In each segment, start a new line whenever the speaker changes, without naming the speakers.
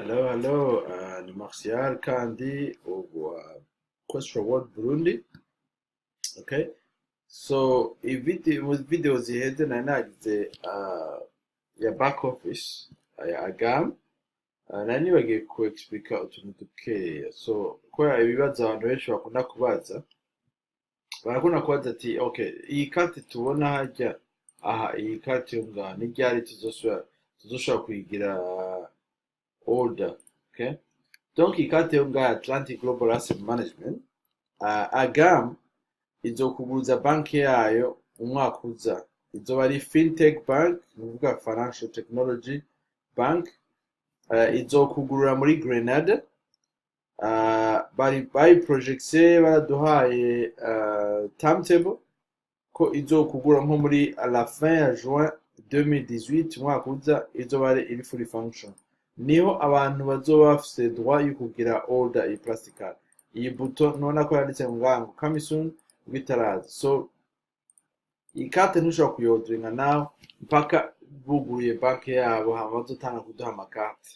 Hello, ni Martial kandi ubu Quest for World Burundi. Okay, so mu video ziheze nari nagize ya back office ya agam. Nari nibagiye ku explica utuntu dukeya. So kubera ibibazo abantu benshi barakunda kubaza ati okay, iyi karte tubona harya, iyi karte yo ngaha ni ryari tuzoshobora kuyigira order. Okay, donc iyi karte yo ngaha Atlantic Global Asset Management, agam izokuguruza banki yayo umwaka uza. Izoba ari fintech bank, ni ukuvuga financial technology bank. Izokugurura muri Grenada. Bari projectse baraduhaye timetable ko izokugura nko muri à la fin ya juin 2018, umwaka uza izoba iri fully function. Niho abantu bazoba bafise droit yo kugira order iyi plastic card. Iyi buto nona ko yanditse ngo coming soon bitaraza. So iyi karte ntushobora kuyodringa nawe mpaka buguruye banki yabo hama bazotanga kuduha amakarte.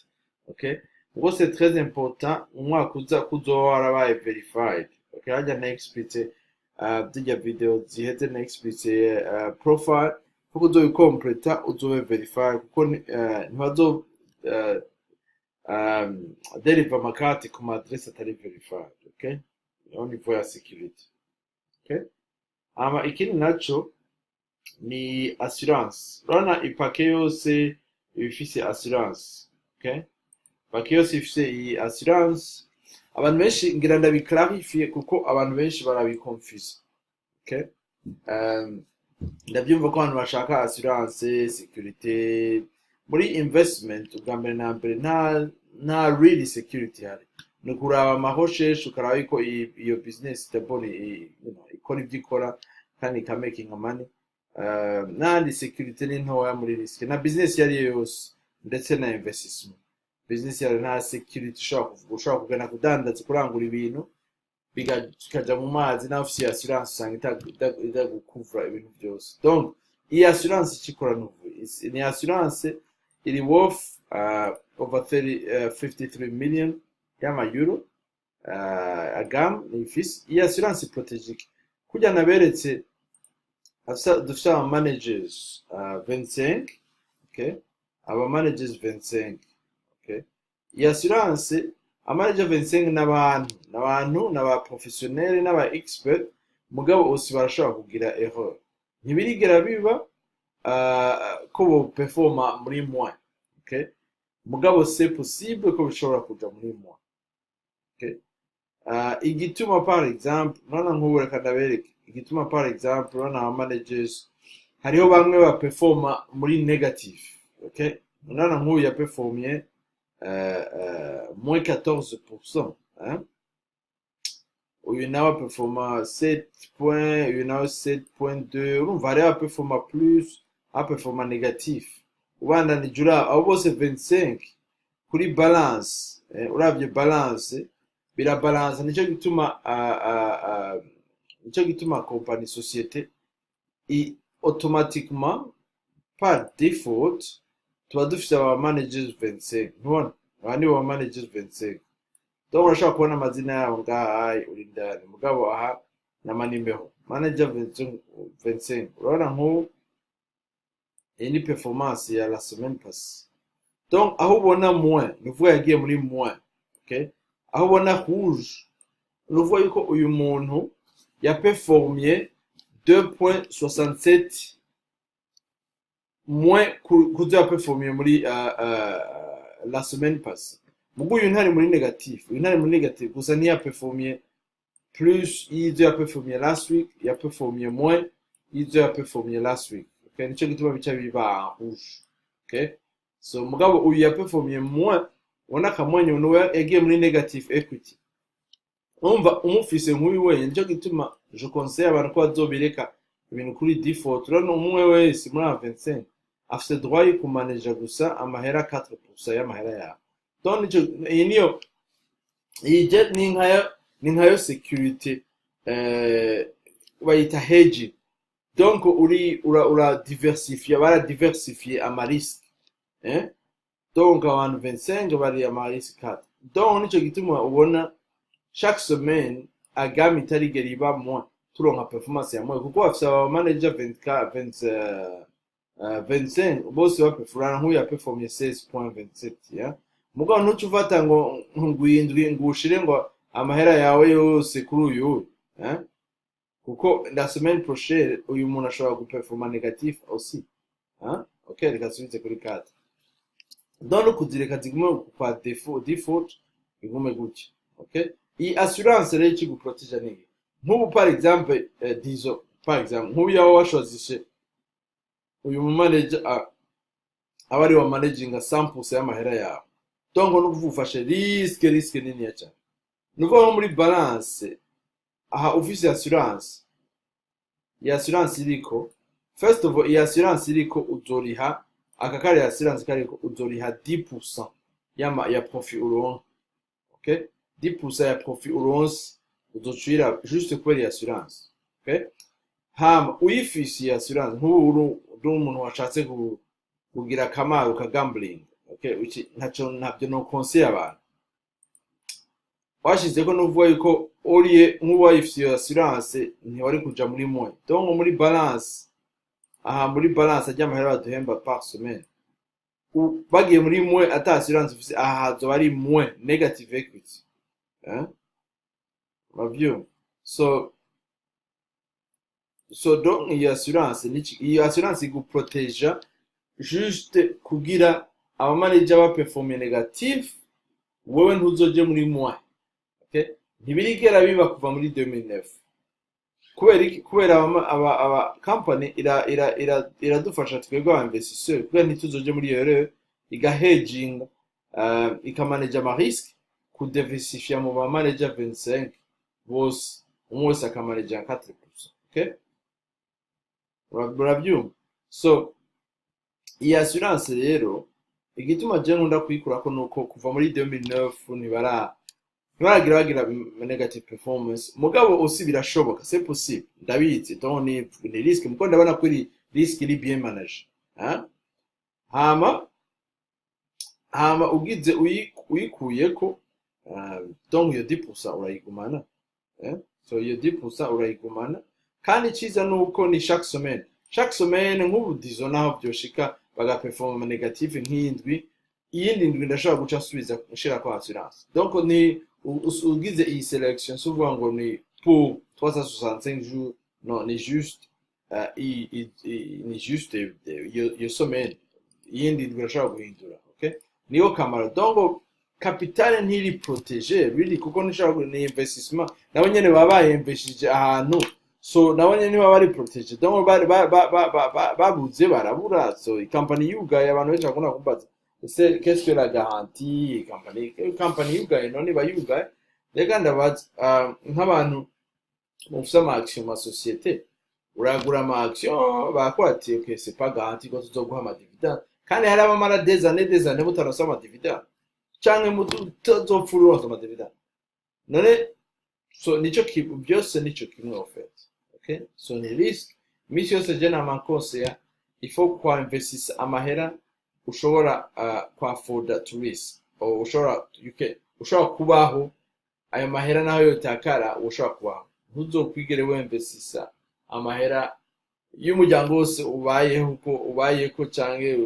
Okay, ubwo c'est très important umwaka uza kuzoba warabaye verified. Okay, hajya na explique zijya video ziheze na explique profile kuko uzoyikompleta uzobe verified kuko ntibazo deriva amakarte ku madresse atari verified. Okay, au niveau ya security. Okay, ikindi naco ni assurance. Urabona ipake yose ibifise assurance. Okay, ipake yose ifise iyi assurance. Abantu benshi ngira ndabiclarifie kuko abantu benshi barabiconfuse. Okay, ndabyumva ko abantu bashaka assurance security muri investment. Ubwa mbere na mbere nta really security hari, ni ukuraba amahosheshe ukaraba yuko iyo business itabone ikora ibyo ikora kandi ika making money. Nandi security ni ntoya muri risk na business yari yose ndetse na investment. Business yari nta security ushobora kugana kudandaza kurangura ibintu bikaja mu mazi na ofisi ya assurance usanga itagukuvura ibintu byose. Donc iyi assurance ikikora ni assurance iri worth over 53 million y'ama-euro. Agam ni ifise iyi assurance strategique kujya naberetse dufite aba managers 25. Okay, aba managers 25. Okay, iyi assurance amanager 25 n'abantu n'aba professionnel n'aba expert, mugabo bose barashobora kugira erreur. Ntibirigera biba ko bo performa muri mois. Okay, mugabo c'est possible ko bishobora kuja muri mois. Okay, igituma par exemple nona nk'ubureka ndabereke igituma par exemple nona managers hariho bamwe ba performa muri negative. Okay, nona nk'uyu ya performye moins 14%, hein? Uyu nawe performa 7 points, uyu nawe 7.2. urumva hariho performa plus, performa négatif. Ubandanije abo bose 25 kuri balance. Uravye balance birabalance. Nico gituma compagnie société automatiquement par default tuba dufise aba managers 25. Ntubona aba ni aba managers 25. Donc urashobora kubona amazina yabo ngaha uri indani, mugabo aha n'amanimero manager 25. Urabona nk'ubu iyi ni performance ya la semaine passée. Donc aho ubona moins ni ukuvuga yagiye muri moins. Okay, aho ubona rouge ni ukuvuga yuko uyu muntu yaperformye 2.67 moins kuzo yaperformye muri la semaine passée. Mugu uyu ntari muri negatif, gusa ni yaperformye plus y'ivyo yaperformye last week, yaperformye moins y'ivyo yaperformye last week. Okay, nico gituma bica biba rouge. Okay, so mugabo uyu yaperformye moins, ubona kamwanya uno yagiye muri negative equity. Umva umufise nk'uyu wenyine, nico gituma je conseille abantu ko bazobireka ibintu kuri default. Urabona umwe wese muri 25 afise droit yo kumanager gusa amahera 4% y'amahera yawe. Donc iyi niyo ije ni nkayo security bayita hedging. Donc ura diversifier, bara diversifier ama risque. donc abantu 25 bari ama risk 4. Donc nico gituma ubona chaque semaine agami itarigera iba moins turonka performance ya moins kuko bafise aba manager 24 25 bose bapefurana nk'uyu yaperformye 16.27 ya mugabo ntuce ufata ngo ngwindwi ngushire ngo amahera yawe yose kuri uyu kuko la semaine prochaine uyu muntu ashobora guperforma négatif aussi ok reka subitse kuri 4 donc kudireka zigume kwa default igume gutya ok iyi assurance rero iki guprotege niki nk'ubu par exemple disons par exemple nk'ubu yawe washozishe uyu mu manager abari wa managinga 100% y'amahera yawe donc no kuvufashe risque nini ya cyane nuvuga muri balance aha office assurance ya assurance iriko first of all ya assurance iriko uzoriha akakari ya assurance kariko uzoriha 10% ya profit uronka okay 10% ya profit uronka uzocuira juste kubera ya assurance okay uyifisi ya assurance nk'uru umuntu washatse kugira kamaro ka gambling okay ntabyo no conseil abantu washize ko nuvuga yuko oriye nk'uwayifisi ya assurance ntiwari kuja muri moy donc muri balance muri balance ajya amahera baduhemba par semaine bagiye muri moy ata assurance ufise hazo bari moy negative equity mabyo so donc iyi assurance iguproteja juste kugira aba manager ba performe negatif wewe ntuzoje muri moy okay ntibirigera biba kuva muri 2009 kubera aba company iradufasha twebwe aba investisseur kugira ntituzoje muri erreur igahedging ikamanage ama risque kudiversifier mu ba manager 25 bose umwe wese akamanage 4%. Okay Brabyum. So iyi assurance rero igituma je nkunda kuyikura ko nuko kuva muri 2009 ntibaragira negative performance mugabo aussi birashoboka c'est possible ndabizi donc ni risque muko ndabona ko risque iri bien manage hama ugize uyikuyeko donc iyo 10% urayigumana so iyo 10% urayigumana kandi ciza nuko ni chaque semaine nk'ubu dizo naho byoshika bagaperforma negative nk'indwi iyindi ndwi ndashaka guca nsubiza nshira kwa assurance donc ni ugize iyi selection souvent ngo ni pour 365 jours non ni juste ni juste iyo semaine iyindi ndwi ndashaka guhindura okay niyo kamaro donc capital ntiri protégé really kuko nishaka ni investissement nabo nyene babaye investije ahantu so nabonye niba bari protege donc babuze barabura so company yugaye abantu benshi bakunda kumbaza c'est qu'est-ce que la garantie company yugaye none bayugaye reka ndabaza nk'abantu mufisa ama action ma société uragura ama action bakwati okay c'est pas garantie ko tuzoguha ama dividende kandi hari abamara des années mutaronsa ama dividende canke mutuzopfurura ama dividende none so nico byose nico kimwe offer. Okay, so ni risk misi yose je nama conseil il faut kwa investir amahera ushobora kwa afford to risk o ushobora kubaho ayo mahera naho yotakara ushobora kubaho ntuzokwigere we investir amahera y'umuryango wose ubayeko canke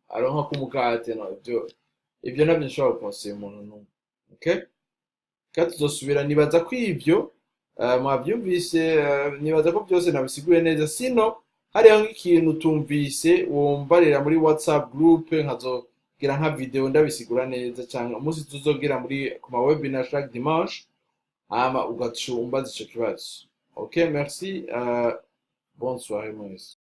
aronka kumukate no ibyo nabyo nshobora conseil umuntu numwe okay katuzosubira nibaza kw'ibyo mwabyumvise nibaza ko byose nabisiguye neza sino hariho nk'ikintu tumvise wombarira muri WhatsApp group nkazogira nka video ndabisigura neza cyangwa umunsi tuzogira muri ku ma webinar chaque dimanche ugacumba ico kibazo. Okay, merci, bonne soirée mwese.